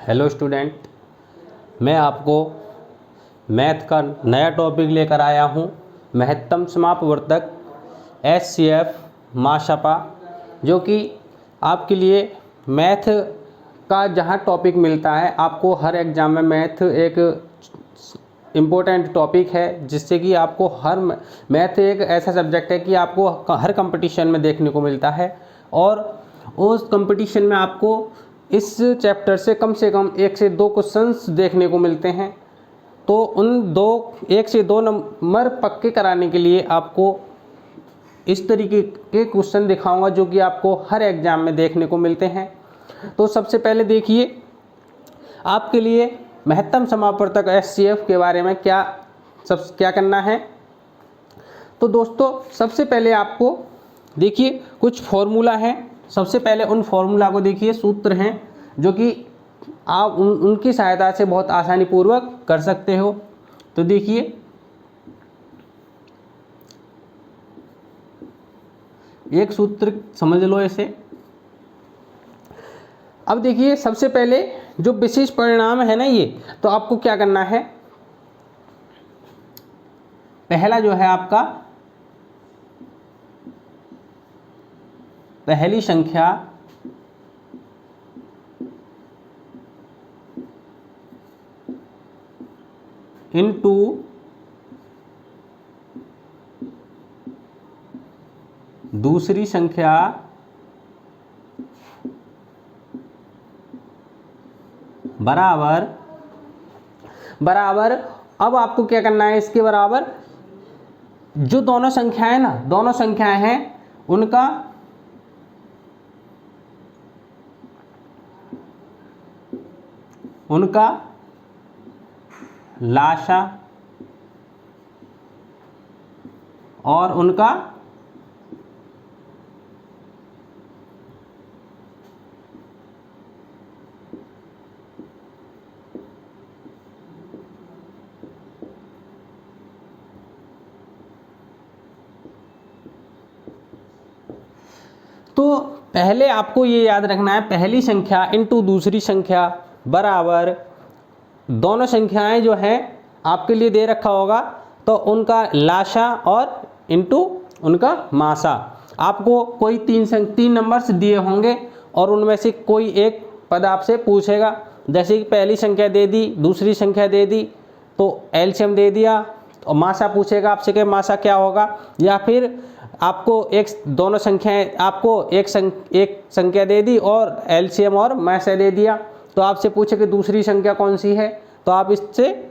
Hello student, मैं आपको math का नया टॉपिक लेकर आया हूँ। महत्तम समापवर्तक HCF माशापा, जो कि आपके लिए मैथ का जहाँ टॉपिक मिलता है। आपको हर एग्ज़ाम में मैथ एक इम्पोर्टेंट टॉपिक है, जिससे कि आपको हर मैथ एक ऐसा सब्जेक्ट है कि आपको हर कंपटीशन में देखने को मिलता है, और उस कंपटीशन में आपको इस चैप्टर से कम 1 से 2 क्वेश्चंस देखने को मिलते हैं। तो उन 1 से 2 नंबर पक्के कराने के लिए आपको इस तरीके के क्वेश्चन दिखाऊंगा, जो कि आपको हर एग्ज़ाम में देखने को मिलते हैं। तो सबसे पहले देखिए, आपके लिए महत्तम समापवर्तक HCF के बारे में क्या करना है। तो दोस्तों, सबसे पहले आपको देखिए कुछ फॉर्मूला है। सबसे पहले उन फॉर्मूला को देखिए, सूत्र हैं जो कि आप उनकी सहायता से बहुत आसानी पूर्वक कर सकते हो। तो देखिए, एक सूत्र समझ लो इसे। अब देखिए, सबसे पहले जो विशेष परिणाम है ना, ये तो आपको क्या करना है। पहला जो है आपका पहली संख्या इनटू दूसरी संख्या बराबर। अब आपको क्या करना है, इसके बराबर जो दोनों संख्याएं ना, दोनों संख्याएं हैं उनका लासा और उनका तो पहले आपको ये याद रखना है, पहली संख्या इनटू दूसरी संख्या बराबर दोनों संख्याएं जो हैं आपके लिए दे रखा होगा, तो उनका लासा और इनटू उनका मासा। आपको कोई तीन नंबर्स दिए होंगे और उनमें से कोई एक पद आपसे पूछेगा। जैसे कि पहली संख्या दे दी, दूसरी संख्या दे दी, तो एलसीएम दे दिया, और मासा पूछेगा आपसे कि मासा क्या होगा। या फिर आपको दोनों संख्याएं, आपको एक संख्या दे दी और एलसीएम और मासा दे दिया, तो आपसे पूछे कि दूसरी संख्या कौन सी है, तो आप इससे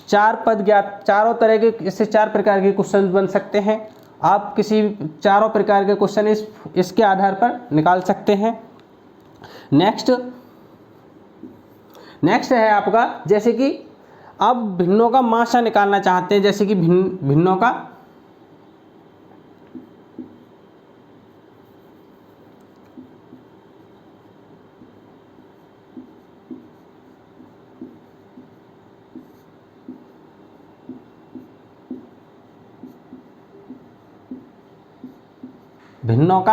चारों प्रकार के क्वेश्चन बन सकते हैं। आप किसी चारों प्रकार के क्वेश्चन इसके आधार पर निकाल सकते हैं। नेक्स्ट है आपका, जैसे कि आप भिन्नों का मासा निकालना चाहते हैं। जैसे कि भिन्नों का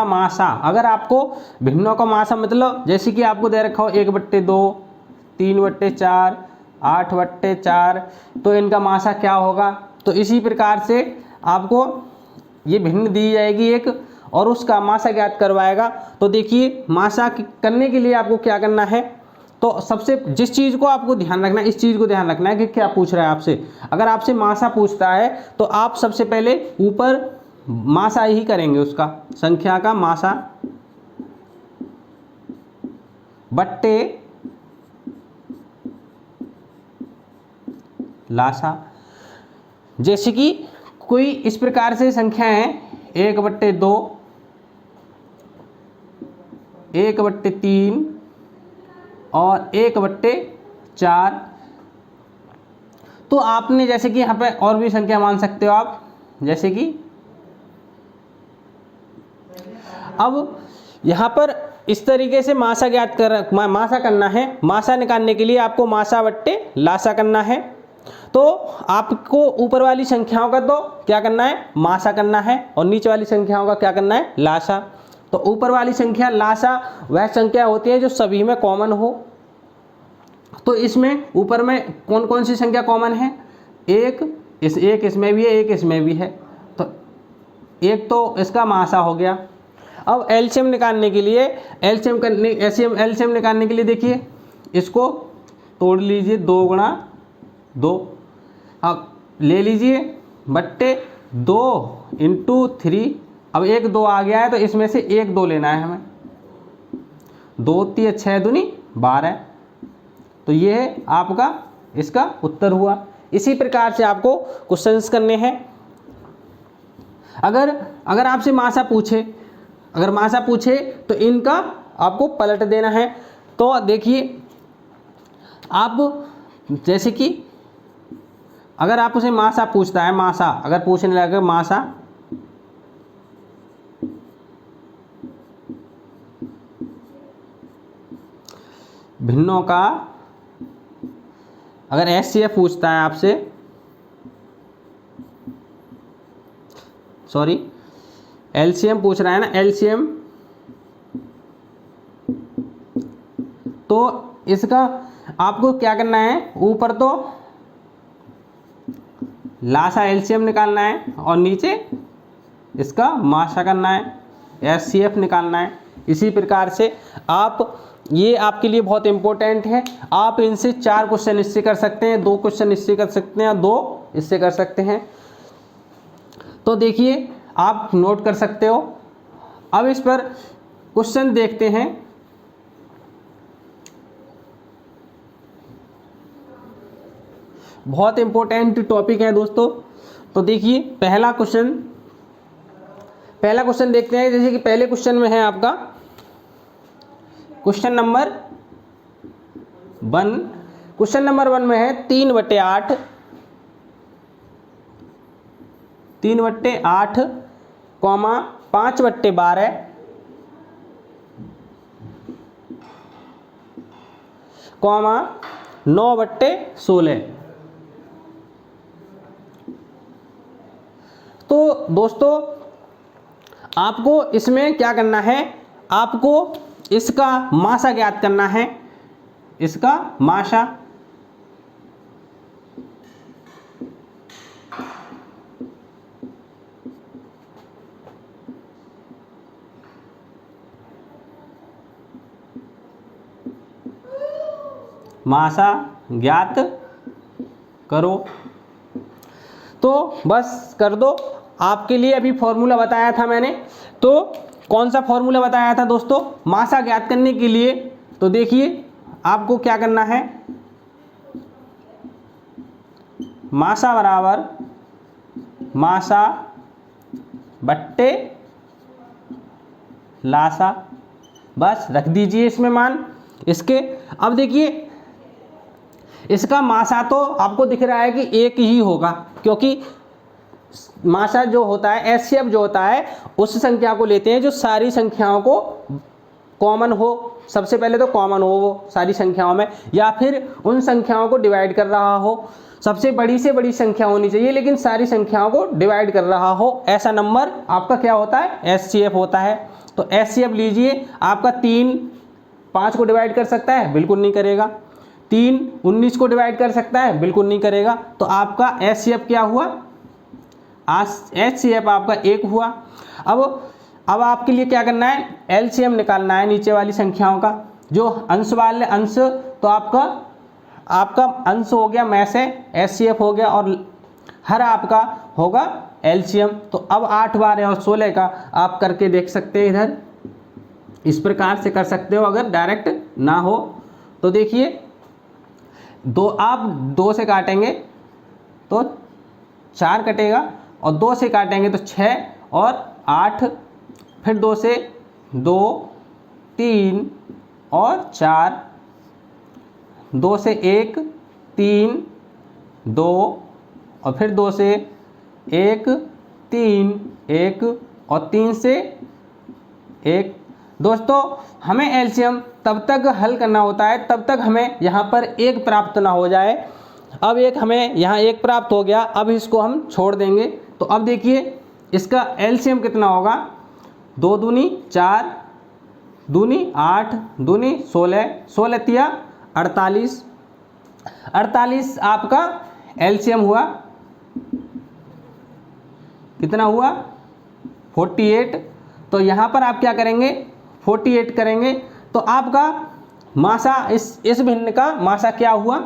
मासा, अगर आपको भिन्नों का मासा मतलब जैसे कि आपको दे रखा हो 1/2, 3/4, 8/4, तो इनका मासा क्या होगा। तो इसी प्रकार से आपको ये भिन्न दी जाएगी एक, और उसका मासा ज्ञात करवाएगा। तो देखिए, मासा करने के लिए आपको क्या करना है। तो सबसे जिस चीज़ को आपको ध्यान रखना है, इस चीज़ को ध्यान रखना है कि क्या पूछ रहा है आपसे। अगर आपसे मासा पूछता है तो आप सबसे पहले ऊपर मासा ही करेंगे, उसका संख्या का मासा बट्टे लासा। जैसे कि कोई इस प्रकार से संख्या है 1/2, 1/3 और 1/4। तो आपने जैसे कि यहाँ पे और भी संख्या मान सकते हो आप, जैसे कि अब यहाँ पर इस तरीके से मासा करना है। मासा निकालने के लिए आपको मासा बट्टे लासा करना है। तो आपको ऊपर वाली संख्याओं का तो क्या करना है, मासा करना है, और नीचे वाली संख्याओं का क्या करना है, लासा। तो ऊपर वाली संख्या लासा वह संख्या होती है जो सभी में कॉमन हो, तो इसमें ऊपर में कौन कौन सी संख्या कॉमन है, एक इसमें भी है, एक इसमें भी है, तो एक तो इसका मासा हो गया। अब एलसीएम निकालने के लिए एलसीएम निकालने के लिए देखिए इसको तोड़ लीजिए, 2 गुणा 2, अब ले लीजिए बट्टे 2 इंटू 3। अब 1 2 आ गया है तो इसमें से 1 2 लेना है हमें, 2 3 6 दूनी 12, तो ये है आपका इसका उत्तर हुआ। इसी प्रकार से आपको क्वेश्चंस करने हैं। अगर आपसे मासा पूछे, अगर मासा पूछे तो इनका आपको पलट देना है। तो देखिए आप जैसे कि अगर आप उसे मासा पूछता है, मासा अगर पूछने लगे मासा, भिन्नों का अगर एचसीएफ पूछता है आपसे, सॉरी एलसीएम पूछ रहा है ना, एलसीएम, तो इसका आपको क्या करना है, ऊपर तो लासा एलसीएम निकालना है और नीचे इसका मासा करना है, एचसीएफ निकालना है। इसी प्रकार से आप, ये आपके लिए बहुत इंपॉर्टेंट है, आप इनसे 4 क्वेश्चन इससे कर सकते हैं, 2 क्वेश्चन इससे कर सकते हैं, 2 इससे कर सकते हैं। तो देखिए आप नोट कर सकते हो। अब इस पर क्वेश्चन देखते हैं। बहुत इंपॉर्टेंट टॉपिक है दोस्तों। तो देखिए पहला क्वेश्चन देखते हैं। जैसे कि पहले क्वेश्चन में है आपका क्वेश्चन नंबर 1। क्वेश्चन नंबर 1 में है 3/8 कॉमा 5/12 कॉमा 9/16। तो दोस्तों आपको इसमें क्या करना है, आपको इसका मासा ज्ञात करना है, इसका मासा। मासा ज्ञात करो। तो बस कर दो। आपके लिए अभी फॉर्मूला बताया था मैंने, तो कौन सा फॉर्मूला बताया था दोस्तों मासा ज्ञात करने के लिए? तो देखिए आपको क्या करना है, मासा बराबर मासा बट्टे लासा, बस रख दीजिए इसमें मान इसके। अब देखिए इसका मासा तो आपको दिख रहा है कि एक ही होगा, क्योंकि मासा जो होता है, एचसीएफ जो होता है, उस संख्या को लेते हैं जो सारी संख्याओं को कॉमन हो। सबसे पहले तो कॉमन हो वो सारी संख्याओं में, या फिर उन संख्याओं को डिवाइड कर रहा हो। सबसे बड़ी से बड़ी संख्या होनी चाहिए लेकिन सारी संख्याओं को डिवाइड कर रहा हो, ऐसा नंबर आपका क्या होता है, एचसीएफ होता है। तो एचसीएफ लीजिए, आपका 3 5 को डिवाइड कर सकता है, बिल्कुल नहीं करेगा। 3 19 को डिवाइड कर सकता है, बिल्कुल नहीं करेगा। तो आपका एचसीएफ क्या हुआ, एचसीएफ आपका 1 हुआ। अब आपके लिए क्या करना है, एलसीएम निकालना है नीचे वाली संख्याओं का। जो अंश वाले अंश, तो आपका अंश हो गया में से एचसीएफ हो गया, और हर आपका होगा एलसीएम। तो अब 8 12 और 16 का आप करके देख सकते हैं। इधर इस प्रकार से कर सकते हो अगर डायरेक्ट ना हो तो। देखिए आप 2 से काटेंगे तो 4 कटेगा, और 2 से काटेंगे तो 6 और 8, फिर 2 से 2 3 और 4, 2 से 1 3 2, और फिर 2 से 1 3 1, और 3 से 1। दोस्तों हमें एलसीएम तब तक हल करना होता है तब तक हमें यहाँ पर 1 प्राप्त ना हो जाए। अब हमें यहाँ 1 प्राप्त हो गया, अब इसको हम छोड़ देंगे। तो अब देखिए इसका एलसीएम कितना होगा, 2 दूनी 4 दूनी 8 दूनी 16, 16 तिया 48, 48 आपका एलसीएम हुआ, कितना हुआ 48। तो यहाँ पर आप क्या करेंगे 48 करेंगे तो आपका मासा इस भिन्न का मासा क्या हुआ,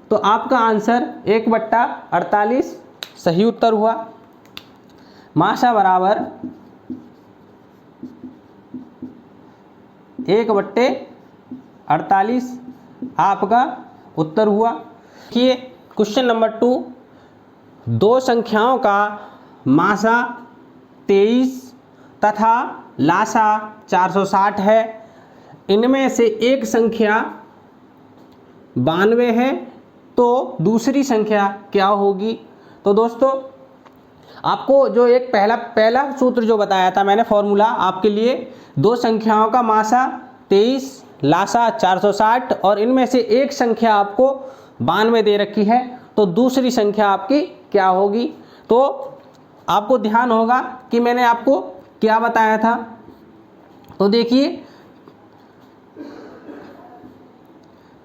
तो आपका आंसर 1/48 सही उत्तर हुआ। मासा बराबर 1/48 आपका उत्तर हुआ। देखिए क्वेश्चन नंबर 2, दो संख्याओं का मासा 23 तथा लासा 460 है, इनमें से एक संख्या 92 है, तो दूसरी संख्या क्या होगी। तो दोस्तों आपको जो एक पहला सूत्र जो बताया था मैंने फॉर्मूला आपके लिए, दो संख्याओं का मासा 23 लासा 460 और इनमें से एक संख्या आपको 92 दे रखी है, तो दूसरी संख्या आपकी क्या होगी। तो आपको ध्यान होगा कि मैंने आपको क्या बताया था। तो देखिए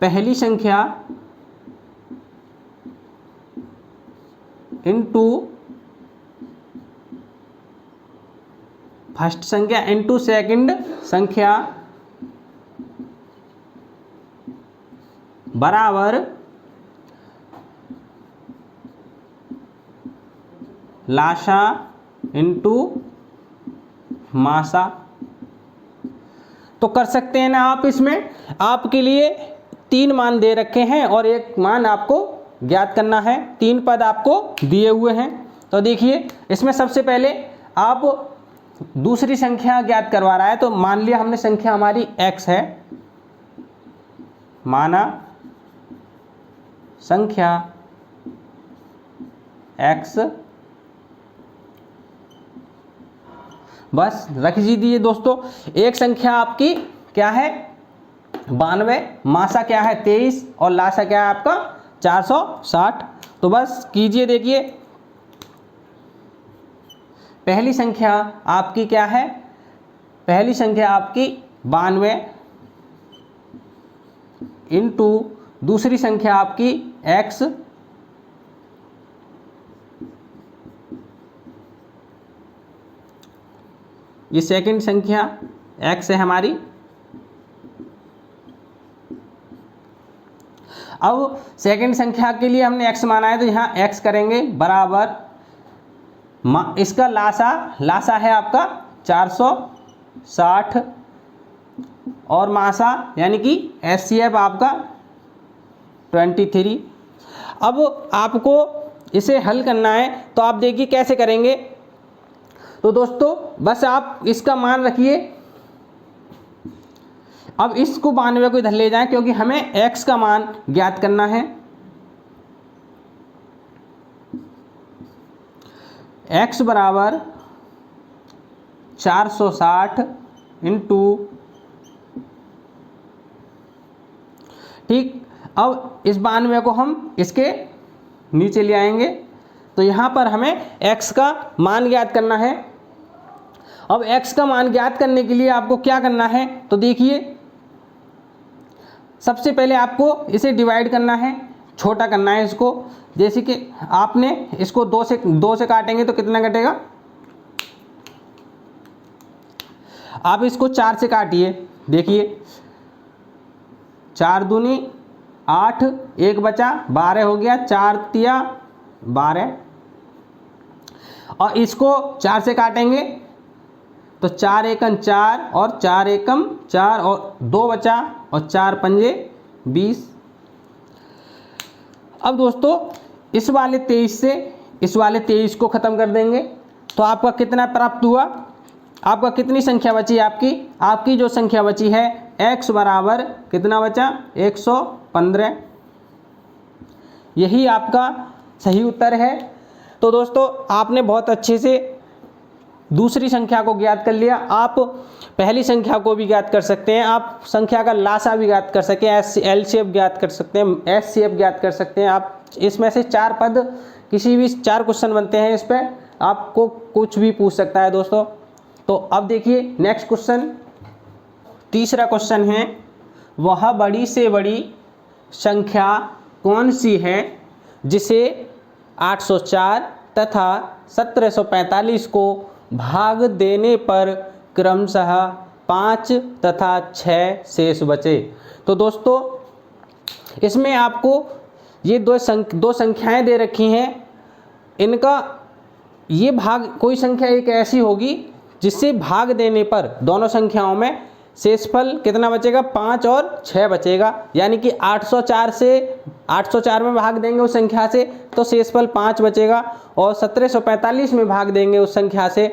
पहली संख्या इनटू फर्स्ट संख्या इनटू सेकंड संख्या बराबर लासा इनटू मासा। तो कर सकते हैं ना आप। इसमें आपके लिए 3 मान दे रखे हैं और एक मान आपको ज्ञात करना है, 3 पद आपको दिए हुए हैं। तो देखिए इसमें सबसे पहले आप दूसरी संख्या ज्ञात करवा रहा है, तो मान लिया हमने संख्या हमारी x है, माना संख्या x, बस रख दीजिए दोस्तों। एक संख्या आपकी क्या है 92, मासा क्या है 23 और लासा क्या है आपका 460। तो बस कीजिए, देखिए पहली संख्या आपकी क्या है, पहली संख्या आपकी 92 इंटू दूसरी संख्या आपकी x, ये सेकंड संख्या x है हमारी। अब सेकंड संख्या के लिए हमने x माना है, तो यहाँ x करेंगे बराबर इसका लासा है आपका 460 और मासा यानी कि HCF आपका 23। अब आपको इसे हल करना है, तो आप देखिए कैसे करेंगे। तो दोस्तों बस आप इसका मान रखिए, अब इसको 92 को इधर ले जाएं क्योंकि हमें x का मान ज्ञात करना है। x बराबर 460 इंटू, ठीक। अब इस 92 को हम इसके नीचे ले आएंगे, तो यहाँ पर हमें x का मान ज्ञात करना है। अब x का मान ज्ञात करने के लिए आपको क्या करना है, तो देखिए सबसे पहले आपको इसे डिवाइड करना है, छोटा करना है इसको। जैसे कि आपने इसको 2 से काटेंगे तो कितना कटेगा, आप इसको 4 से काटिए। देखिए 4 दूनी 8, 1 बचा 12 हो गया, 4 तिया 12 और इसको 4 से काटेंगे तो 4 एकम 4 और 4 एकम 4 और 2 बचा और 4 पंजे 20। अब दोस्तों इस वाले 23 से इस वाले 23 को ख़त्म कर देंगे, तो आपका कितना प्राप्त हुआ, आपका कितनी संख्या बची, आपकी जो संख्या बची है x बराबर कितना बचा 115। यही आपका सही उत्तर है। तो दोस्तों आपने बहुत अच्छे से दूसरी संख्या को ज्ञात कर लिया। आप पहली संख्या को भी ज्ञात कर सकते हैं, आप संख्या का लासा भी ज्ञात कर सकते हैं, LCF ज्ञात कर सकते हैं, HCF ज्ञात कर सकते हैं। आप इसमें से 4 पद किसी भी 4 क्वेश्चन बनते हैं, इस पर आपको कुछ भी पूछ सकता है दोस्तों। तो अब देखिए नेक्स्ट क्वेश्चन, तीसरा क्वेश्चन है, वह बड़ी से बड़ी संख्या कौन सी है जिसे 804 तथा 1745 को भाग देने पर क्रमशः 5 तथा 6 शेष बचे। तो दोस्तों इसमें आपको ये दो संख्याएं दे रखी हैं, इनका ये भाग, कोई संख्या एक ऐसी होगी जिससे भाग देने पर दोनों संख्याओं में शेषफल कितना बचेगा, 5 और 6 बचेगा। यानी कि 804 से 804 में भाग देंगे उस संख्या से तो शेषफल 5 बचेगा, और 1745 में भाग देंगे उस संख्या से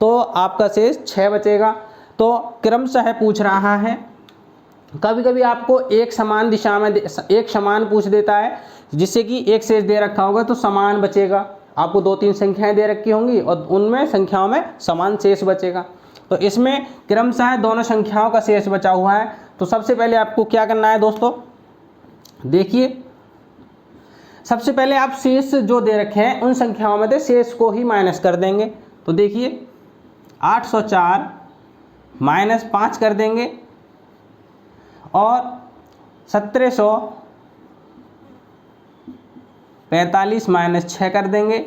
तो आपका शेष 6 बचेगा। तो क्रमशः पूछ रहा है, कभी कभी आपको एक समान दिशा में एक समान पूछ देता है, जिससे कि एक शेष दे रखा होगा तो समान बचेगा। आपको 2-3 संख्याएं दे रखी होंगी और उनमें संख्याओं में समान शेष बचेगा। तो इसमें क्रमशः दोनों संख्याओं का शेष बचा हुआ है। तो सबसे पहले आपको क्या करना है दोस्तों, देखिए सबसे पहले आप शेष जो दे रखे हैं उन संख्याओं में से शेष को ही माइनस कर देंगे। तो देखिए 804 माइनस 5 कर देंगे और 1745 माइनस 6 कर देंगे।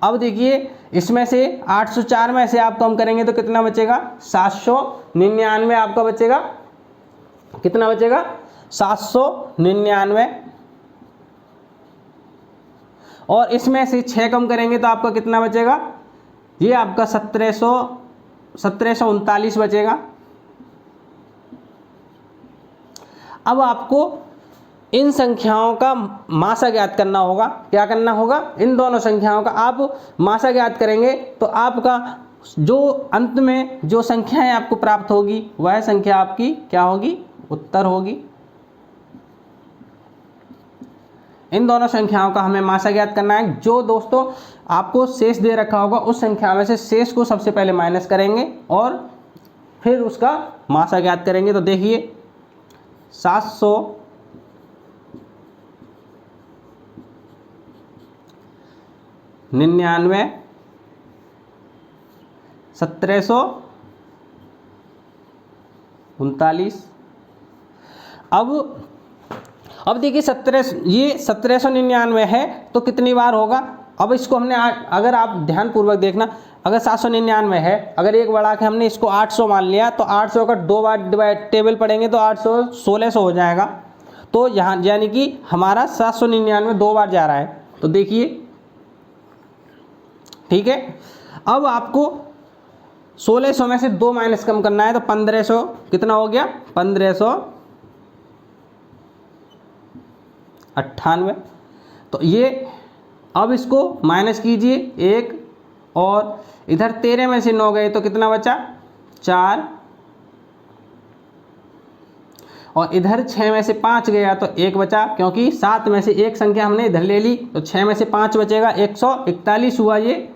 अब देखिए इसमें से 804 में से आप कम करेंगे तो कितना बचेगा, 799 आपका बचेगा। कितना बचेगा, 799। और इसमें से 6 कम करेंगे तो आपका कितना बचेगा, ये आपका 1739 बचेगा। अब आपको इन संख्याओं का मासा ज्ञात करना होगा। क्या करना होगा, इन दोनों संख्याओं का आप मासा ज्ञात करेंगे तो आपका जो अंत में जो संख्याएं आपको प्राप्त होगी वह संख्या आपकी क्या होगी, उत्तर होगी। इन दोनों संख्याओं का हमें मासा ज्ञात करना है। जो दोस्तों आपको शेष दे रखा होगा उस संख्या में से शेष को सबसे पहले माइनस करेंगे और फिर उसका मासा ज्ञात करेंगे। तो देखिए 799 1739। अब देखिए 1799 है तो कितनी बार होगा। अब इसको हमने अगर आप ध्यानपूर्वक देखना, अगर 799 है, अगर एक बढ़ा के हमने इसको 800 मान लिया तो 800 का 2 बार टेबल पढ़ेंगे तो 800 1600 हो जाएगा। तो यहाँ यानी कि हमारा 799 2 बार जा रहा है। तो देखिए ठीक है, अब आपको 1600 में से 2 माइनस कम करना है तो 1500 कितना हो गया, 1598। तो ये अब इसको माइनस कीजिए 1, और इधर 13 में से 9 गए तो कितना बचा, 4, और इधर 6 में से 5 गया तो 1 बचा, क्योंकि 7 में से एक संख्या हमने इधर ले ली तो 6 में से 5 बचेगा, 141 हुआ ये।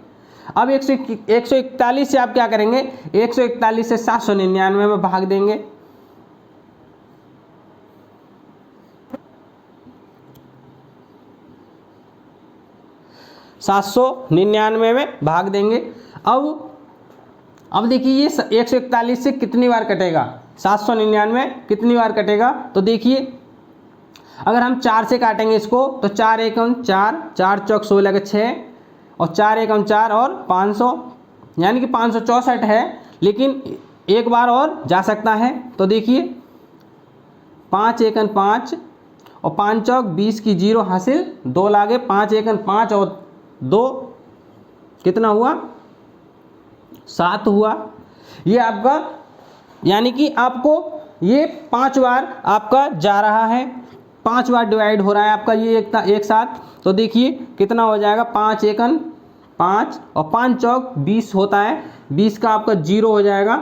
अब 141 से आप क्या करेंगे, 141 से 799 में भाग देंगे। 799 में भाग देंगे। अब देखिए ये 141 से कितनी बार कटेगा, 799 कितनी बार कटेगा। तो देखिए अगर हम 4 से काटेंगे इसको तो 4 एकम 4, 4 चौक 16 के 6, और 4 एकम 4 और 500, यानी कि 564 है, लेकिन एक बार और जा सकता है। तो देखिए 5 एकम 5 और 5 चौक 20 की 0 हासिल, 2 लागे, 5 एकम 5 और 2 कितना हुआ, 7 हुआ। ये आपका यानी कि आपको ये 5 बार आपका जा रहा है, 5 बार डिवाइड हो रहा है आपका ये एक साथ। तो देखिए कितना हो जाएगा, 5 एकम 5 और 5 चौक 20 होता है, 20 का आपका 0 हो जाएगा।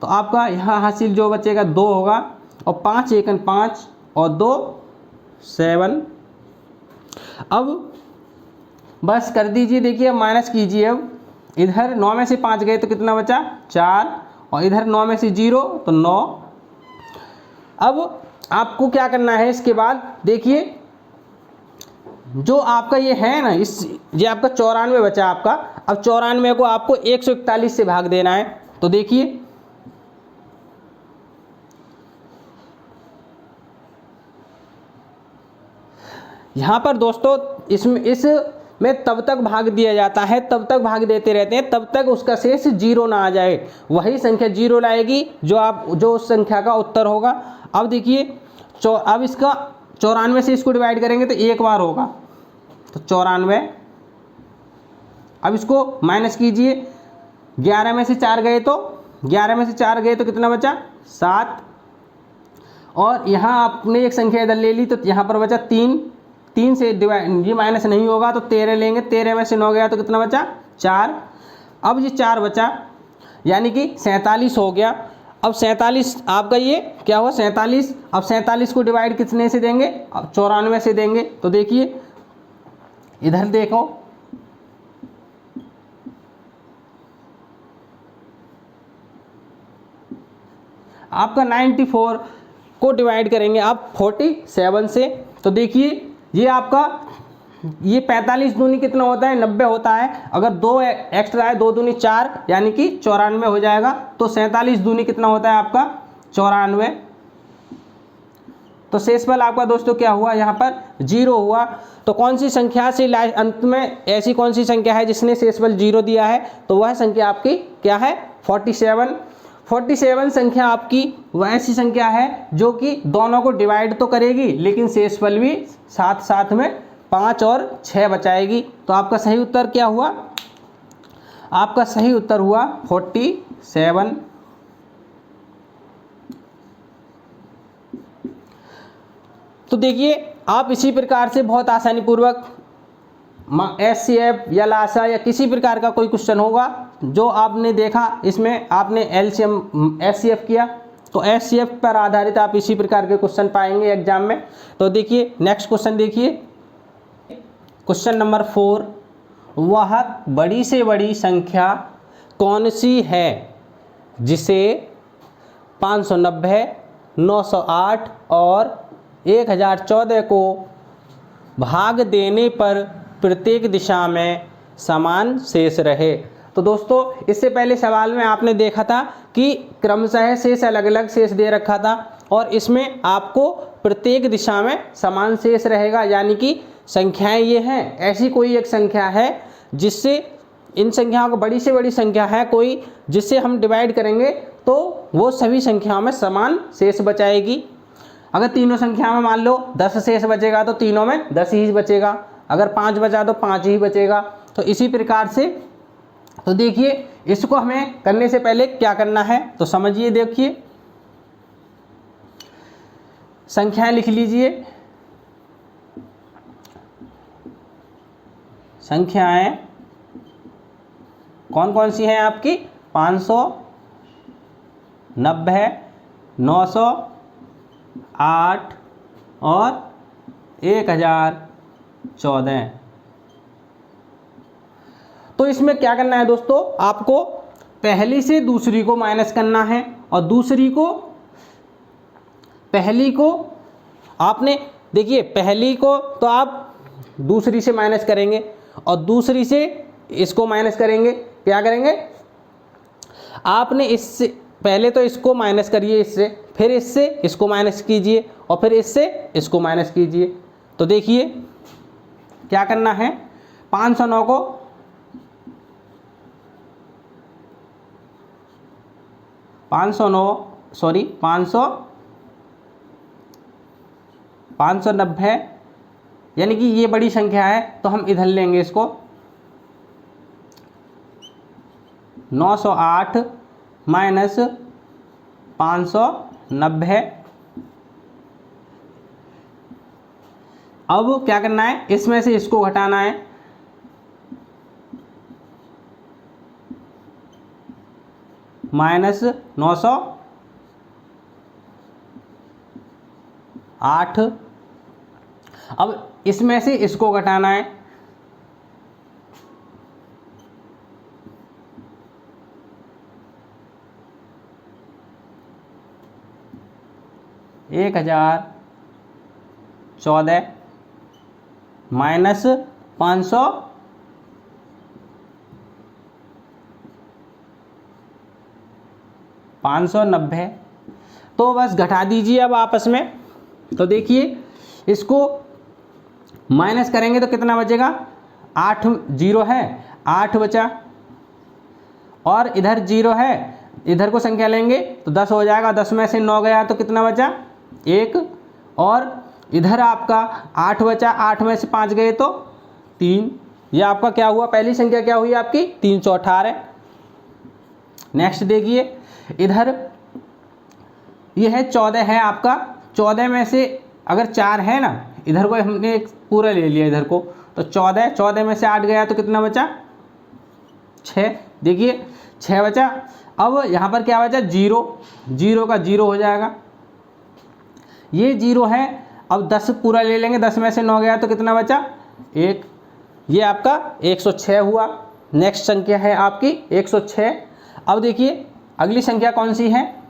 तो आपका यहाँ हासिल जो बचेगा 2 होगा, और 5 एकम 5 और 2 7। अब बस कर दीजिए, देखिए अब माइनस कीजिए। अब इधर 9 में से 5 गए तो कितना बचा, 4, और इधर 9 में से 0 तो 9। अब आपको क्या करना है, इसके बाद देखिए जो आपका ये है ना, ये आपका 94 बचा आपका। अब 94 को आपको 141 से भाग देना है। तो देखिए यहाँ पर दोस्तों इसमें तब तक भाग दिया जाता है, तब तक भाग देते रहते हैं तब तक उसका शेष 0 ना आ जाए। वही संख्या 0 लाएगी जो उस संख्या का उत्तर होगा। अब देखिए अब इसका 94 से इसको डिवाइड करेंगे तो एक बार होगा, तो 94। अब इसको माइनस कीजिए, 11 में से 4 गए तो 11 में से 4 गए तो कितना बचा 7। और यहाँ आपने एक संख्या इधर ले ली तो यहाँ पर बचा 3। 3 से डिवाइड, ये माइनस नहीं होगा तो 13 लेंगे, 13 में से 9 गया तो कितना बचा 4। अब ये 4 बचा यानी कि 47 हो गया। अब 47 आपका ये क्या हुआ 47। अब 47 को डिवाइड कितने से देंगे, अब 94 से देंगे। तो देखिए इधर देखो, आपका 94 को डिवाइड करेंगे आप 47 से। तो देखिए ये आपका ये 45 दूनी कितना होता है 90 होता है। अगर 2 एक्स्ट्रा है, 2 दूनी 4 यानी कि 94 हो जाएगा। तो 47 दूनी कितना होता है आपका 94। तो शेषफल आपका दोस्तों क्या हुआ, यहाँ पर 0 हुआ। तो कौन सी संख्या से अंत में ऐसी कौन सी संख्या है जिसने शेषफल 0 दिया है, तो वह संख्या आपकी क्या है 47। 47 संख्या आपकी वह ऐसी संख्या है जो कि दोनों को डिवाइड तो करेगी लेकिन शेषफल भी साथ साथ में 5 और 6 बचाएगी। तो आपका सही उत्तर क्या हुआ, आपका सही उत्तर हुआ 47। तो देखिए आप इसी प्रकार से बहुत आसानी पूर्वक SCF या लासा या किसी प्रकार का कोई क्वेश्चन होगा जो आपने देखा, इसमें आपने LCM SCF किया तो SCF पर आधारित आप इसी प्रकार के क्वेश्चन पाएंगे एग्जाम में। तो देखिए नेक्स्ट क्वेश्चन देखिए, क्वेश्चन नंबर 4, वह बड़ी से बड़ी संख्या कौन सी है जिसे 590, 908 और 1014 को भाग देने पर प्रत्येक दिशा में समान शेष रहे। तो दोस्तों इससे पहले सवाल में आपने देखा था कि क्रमशः शेष अलग अलग शेष दे रखा था और इसमें आपको प्रत्येक दिशा में समान शेष रहेगा, यानी कि संख्याएं ये हैं, ऐसी कोई एक संख्या है जिससे इन संख्याओं को बड़ी से बड़ी संख्या है कोई जिससे हम डिवाइड करेंगे तो वो सभी संख्याओं में समान शेष बचाएगी। अगर तीनों संख्या में मान लो 10 शेष बचेगा तो तीनों में 10 ही बचेगा, अगर 5 बचा तो 5 ही बचेगा। तो इसी प्रकार से तो देखिए इसको हमें करने से पहले क्या करना है तो समझिए। देखिए संख्याएं लिख लीजिए, संख्याएं कौन कौन सी हैं आपकी 590, 908 और 1014। तो इसमें क्या करना है दोस्तों, आपको पहली से दूसरी को माइनस करना है और दूसरी को पहली को आपने देखिए पहली को तो आप दूसरी से माइनस करेंगे और दूसरी से इसको माइनस करेंगे। क्या करेंगे, आपने इससे पहले तो इसको माइनस करिए इससे, फिर इससे इसको माइनस कीजिए और फिर इससे इसको माइनस कीजिए। तो देखिए क्या करना है, 509 को 590 यानी कि ये बड़ी संख्या है तो हम इधर लेंगे इसको 908 माइनस 590। अब क्या करना है, इसमें से इसको घटाना है, माइनस 908। अब इसमें से इसको घटाना है, एक 1014 माइनस 590। तो बस घटा दीजिए अब आपस में। तो देखिए इसको माइनस करेंगे तो कितना बचेगा, 8 जीरो है, 8 बचा, और इधर जीरो है, इधर को संख्या लेंगे तो 10 हो जाएगा, 10 में से 9 गया तो कितना बचा, 1, और इधर आपका 8 बचा, 8 में से 5 गए तो 3। ये आपका क्या हुआ, पहली संख्या क्या हुई आपकी 318। नेक्स्ट देखिए, इधर ये है 14 है आपका, 14 में से अगर 4 है ना, इधर को हमने एक पूरा ले लिया इधर को, तो 14 में से 8 गया तो कितना बचा, 6। देखिए 6 बचा। अब यहाँ पर क्या बचा, 0, 0 का 0 हो जाएगा, ये 0 है। अब 10 पूरा ले लेंगे, 10 में से 9 गया तो कितना बचा, 1। ये आपका 106 हुआ। नेक्स्ट संख्या है आपकी 106। अब देखिए अगली संख्या कौन सी है,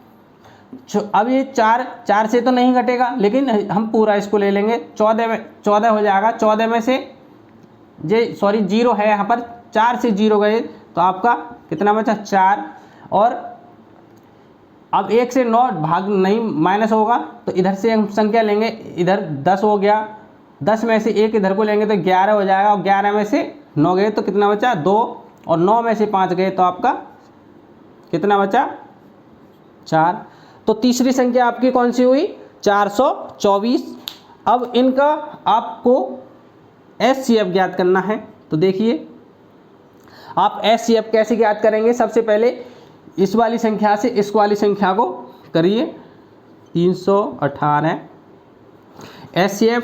अब ये 4 से तो नहीं घटेगा, लेकिन हम पूरा इसको ले लेंगे, 14 हो जाएगा। 14 में से सॉरी 0 है यहाँ पर, 4 से 0 गए तो आपका कितना बचा, 4। और अब 1 से 9 भाग नहीं माइनस होगा, तो इधर से हम संख्या लेंगे, इधर 10 हो गया, 10 में से 1 इधर को लेंगे तो 11 हो जाएगा, और 11 में से 9 गए तो कितना बचा, 2, और 9 में से 5 गए तो आपका कितना बचा, 4। तो तीसरी संख्या आपकी कौन सी हुई, 424। अब इनका आपको HCF ज्ञात करना है। तो देखिए आप HCF कैसे ज्ञात करेंगे, सबसे पहले इस वाली संख्या से इस वाली संख्या को करिए, 318। HCF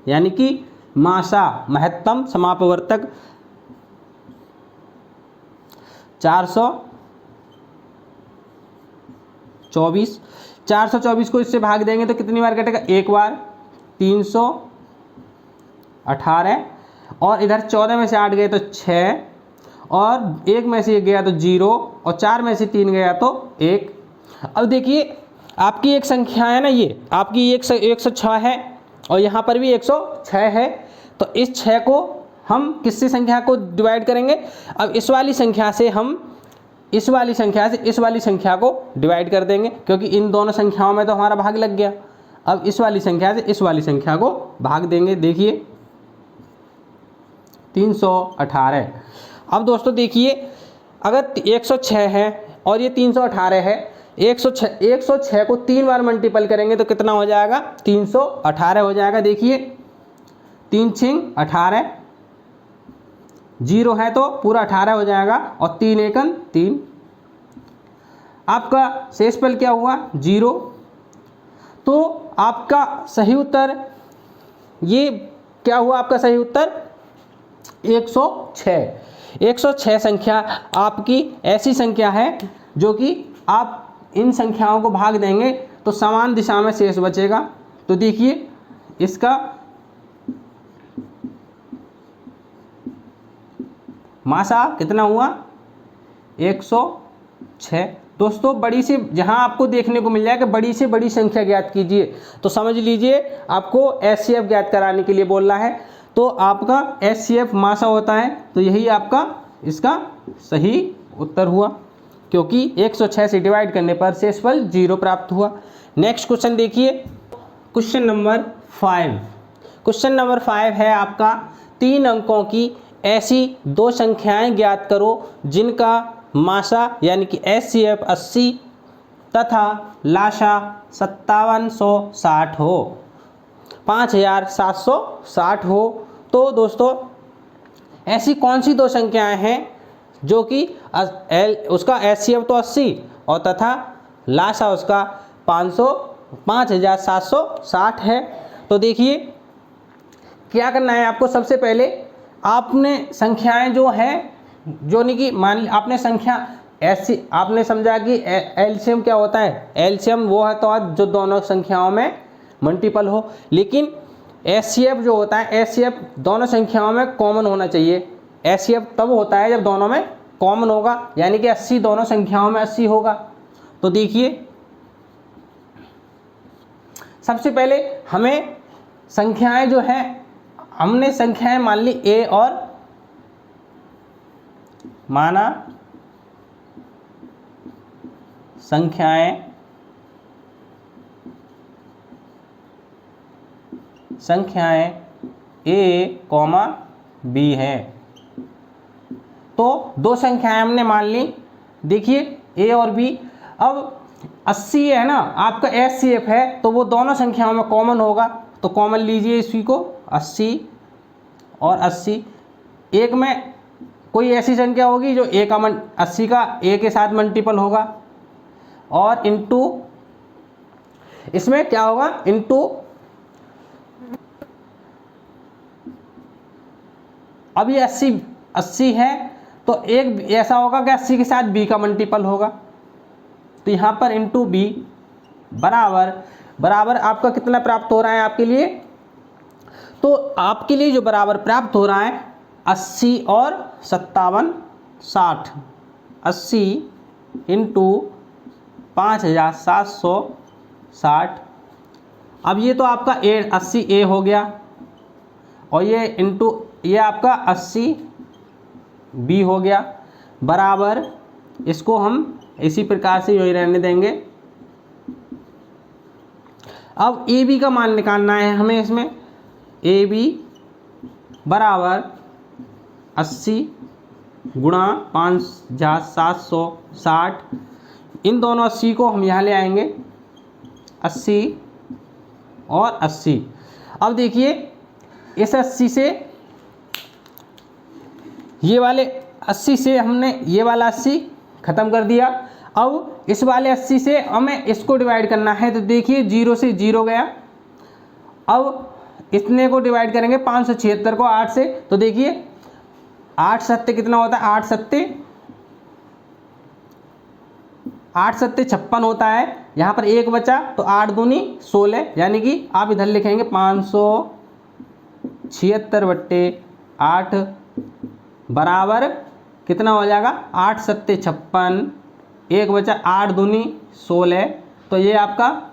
यानी कि मासा महत्तम समापवर्तक 424 को इससे भाग देंगे तो कितनी बार कटेगा, एक बार, 318, और इधर 14 में से 8 गए तो 6, और 1 में से 1 गया तो 0, और 4 में से 3 गया तो 1। अब देखिए आपकी एक संख्या है ना, ये आपकी 106 है, और यहाँ पर भी 106 है, तो इस 6 को हम किससे संख्या को डिवाइड करेंगे, अब इस वाली संख्या से हम इस वाली संख्या से इस वाली संख्या को डिवाइड कर देंगे, क्योंकि इन दोनों संख्याओं में तो हमारा भाग लग गया। अब इस वाली संख्या से इस वाली संख्या को भाग देंगे, देखिए 318। अब दोस्तों देखिए अगर 106 है और ये 318 है, 106 को 3 बार मल्टीपल करेंगे तो कितना हो जाएगा, 318 हो जाएगा। देखिए 3 6 18, 0 है तो पूरा 18 हो जाएगा, और 3 1 3। आपका शेषफल क्या हुआ, 0। तो आपका सही उत्तर, ये क्या हुआ आपका सही उत्तर, 106। 106 संख्या आपकी ऐसी संख्या है जो कि आप इन संख्याओं को भाग देंगे तो समान दिशा में शेष बचेगा। तो देखिए इसका मासा कितना हुआ, 106। दोस्तों बड़ी से जहां आपको देखने को मिल जाए कि बड़ी से बड़ी संख्या ज्ञात कीजिए, तो समझ लीजिए आपको HCF ज्ञात कराने के लिए बोल रहा है। तो आपका HCF मासा होता है, तो यही आपका इसका सही उत्तर हुआ, क्योंकि 106 से डिवाइड करने पर शेषफल 0 प्राप्त हुआ। नेक्स्ट क्वेश्चन देखिए, क्वेश्चन नंबर 5। क्वेश्चन नंबर 5 है आपका 3 अंकों की ऐसी 2 संख्याएं ज्ञात करो जिनका मासा यानी कि HCF 80 तथा लाशा 5760 हो, 5760 हो। तो दोस्तों ऐसी कौन सी 2 संख्याएं हैं जो कि उसका HCF तो 80 और तथा लाशा उसका 5760 है। तो देखिए क्या करना है आपको, सबसे पहले आपने संख्याएं जो हैं, जो नहीं कि मान आपने संख्या ऐसी, आपने समझा कि एलसीएम क्या होता है, एलसीएम वो है तो जो दोनों संख्याओं में मल्टीपल हो, लेकिन HCF जो होता है, HCF दोनों संख्याओं में कॉमन होना चाहिए। HCF तब होता है जब दोनों में कॉमन होगा, यानी कि 80 दोनों संख्याओं में 80 होगा। तो देखिए सबसे पहले हमें संख्याएं जो है, हमने संख्याएं मान ली A और माना संख्याएं संख्याएं ए कॉमा बी हैं। तो दो संख्याएं हमने मान ली, देखिए ए और बी। अब 80 है ना आपका HCF है, तो वो दोनों संख्याओं में कॉमन होगा, तो कॉमन लीजिए इसी को, 80 और 80। एक में कोई ऐसी संख्या होगी जो ए का 80 का ए के साथ मल्टीपल होगा, और इनटू इसमें क्या होगा, इनटू अब ये 80 है तो एक ऐसा होगा कि 80 के साथ बी का मल्टीपल होगा, तो यहाँ पर इंटू बी बराबर आपका कितना प्राप्त हो रहा है आपके लिए, तो आपके लिए जो बराबर प्राप्त हो रहा है 80 और 57 60, 80 इंटू 5760। अब ये तो आपका 80A हो गया, और ये इंटू ये आपका 80B हो गया, बराबर इसको हम इसी प्रकार से यही रहने देंगे। अब AB का मान निकालना है हमें, इसमें AB बराबर 80 गुणा 5760, इन दोनों 80 को हम यहाँ ले आएंगे, 80 और 80। अब देखिए इस 80 से ये वाले 80 से हमने ये वाला 80 ख़त्म कर दिया। अब इस वाले 80 से हमें इसको डिवाइड करना है, तो देखिए 0 से 0 गया। अब इतने को डिवाइड करेंगे 576 को 8 से, तो देखिए 8 सत्ते कितना होता है, 8 सत्ते 56 होता है। यहाँ पर एक बचा तो 8 दूनी 16, यानी कि आप इधर लिखेंगे 576/8 बराबर कितना हो जाएगा, 8 सत्ते 56, एक बचा 8 दूनी 16, तो ये आपका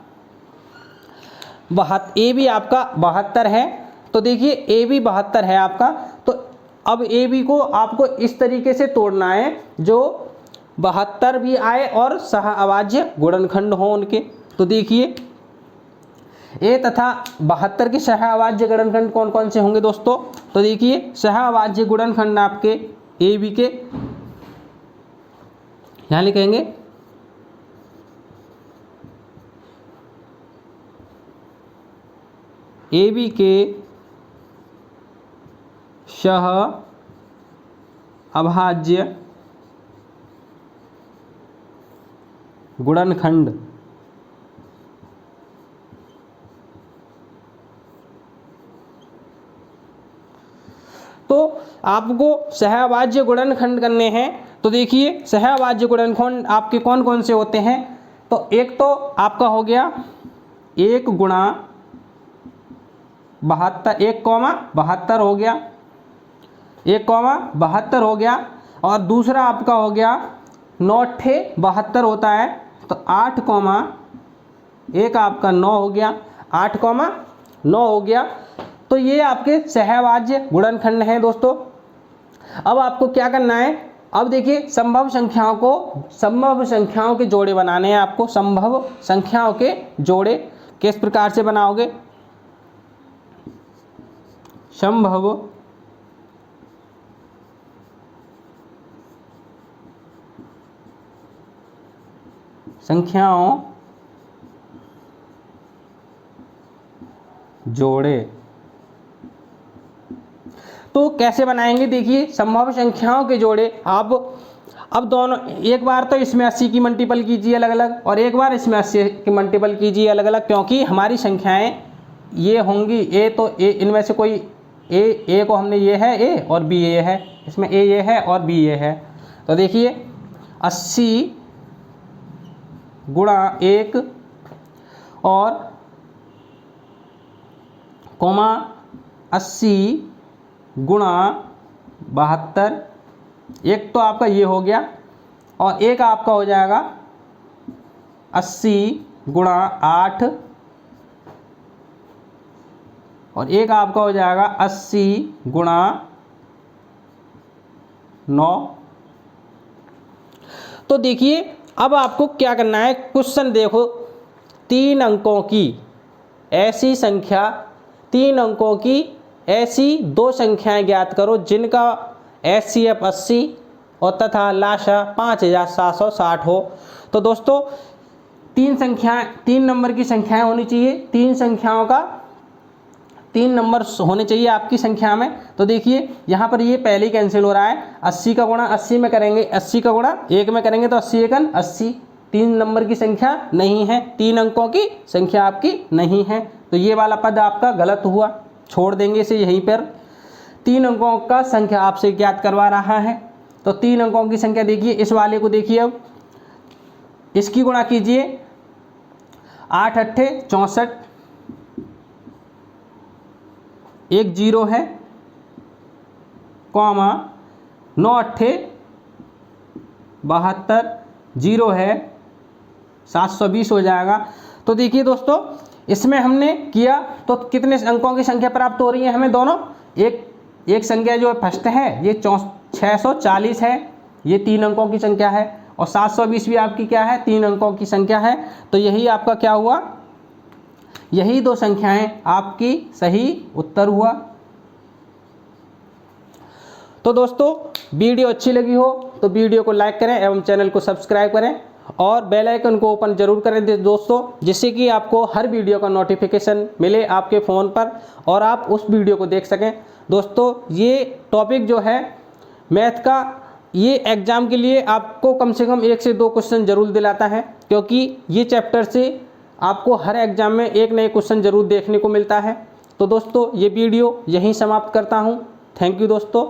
ए भी आपका 72 है। तो देखिए ए भी 72 है आपका। तो अब ए बी को आपको इस तरीके से तोड़ना है जो 72 भी आए और सह अभाज्य गुणनखंड हो उनके। तो देखिए ए तथा 72 के सह अभाज्य गुणनखंड कौन कौन से होंगे दोस्तों, तो देखिए सह अभाज्य गुणनखंड आपके ए बी के यहाँ लिखेंगे ए बी के सह अभाज्य गुणनखंड। तो आपको सहअभाज्य गुणनखंड करने हैं, तो देखिए सहअभाज्य गुणनखंड आपके कौन कौन से होते हैं। तो एक तो आपका हो गया 1 गुणा 72, 1,72 हो गया, 1,72 हो गया। और दूसरा आपका हो गया 9×72 होता है, तो 8,1 आपका 9 हो गया, 8,9 हो गया। तो ये आपके सहअभाज्य गुणनखंड हैं दोस्तों। अब आपको क्या करना है, अब देखिए संभव संख्याओं के जोड़े बनाने हैं आपको। संभव संख्याओं के जोड़े किस प्रकार से बनाओगे, संभव संख्याओं जोड़े। तो कैसे बनाएंगे, देखिए संभव संख्याओं के जोड़े आप अब दोनों, एक बार तो इसमें 80 की मल्टीपल कीजिए अलग अलग, और एक बार इसमें 80 की मल्टीपल कीजिए अलग अलग, क्योंकि हमारी संख्याएं ये होंगी ए, तो ए इनमें से कोई ए को हमने ये है ए और बी ये है, इसमें ए ये है और बी ये है। तो देखिए 80 गुणा 1 और 80 गुणा 72, एक तो आपका ये हो गया, और एक आपका हो जाएगा 80 गुणा 8, और एक आपका हो जाएगा 80 गुणा 9। तो देखिए अब आपको क्या करना है, क्वेश्चन देखो, 3 अंकों की ऐसी संख्या 3 अंकों की ऐसी 2 संख्याएं ज्ञात करो जिनका HCF 80 और तथा लाशा 5760 हो। तो दोस्तों 3 नंबर की संख्याएं होनी चाहिए, 3 संख्याओं का 3 नंबर होने चाहिए आपकी संख्या में। तो देखिए यहाँ पर ये पहले ही कैंसिल हो रहा है, 80 का गुणा 80 में करेंगे, 80 का गुणा 1 में करेंगे तो 80 एकन 80, 3 नंबर की संख्या नहीं है, 3 अंकों की संख्या आपकी नहीं है। तो ये वाला पद आपका गलत हुआ, छोड़ देंगे इसे यहीं पर। 3 अंकों का संख्या आपसे ज्ञात करवा रहा है, तो 3 अंकों की संख्या देखिए, इस वाले को देखिए, अब इसकी गुणा कीजिए, 8 अट्ठे 64, एक 0 है, कॉमा 9 अट्ठे 72, 0 है, 720 हो जाएगा। तो देखिए दोस्तों इसमें हमने किया तो कितने अंकों की संख्या प्राप्त हो रही है हमें दोनों, एक संख्या जो फर्स्ट है ये 640 है, ये 3 अंकों की संख्या है, और 720 भी आपकी क्या है, 3 अंकों की संख्या है। तो यही आपका क्या हुआ, यही 2 संख्याएं आपकी सही उत्तर हुआ। तो दोस्तों वीडियो अच्छी लगी हो तो वीडियो को लाइक करें एवं चैनल को सब्सक्राइब करें और बेल आइकन को ओपन जरूर करें दोस्तों, जिससे कि आपको हर वीडियो का नोटिफिकेशन मिले आपके फ़ोन पर और आप उस वीडियो को देख सकें। दोस्तों ये टॉपिक जो है मैथ का, ये एग्ज़ाम के लिए आपको कम से कम 1 से 2 क्वेश्चन जरूर दिलाता है, क्योंकि ये चैप्टर से आपको हर एग्ज़ाम में एक नए क्वेश्चन जरूर देखने को मिलता है। तो दोस्तों ये वीडियो यहीं समाप्त करता हूँ। थैंक यू दोस्तों।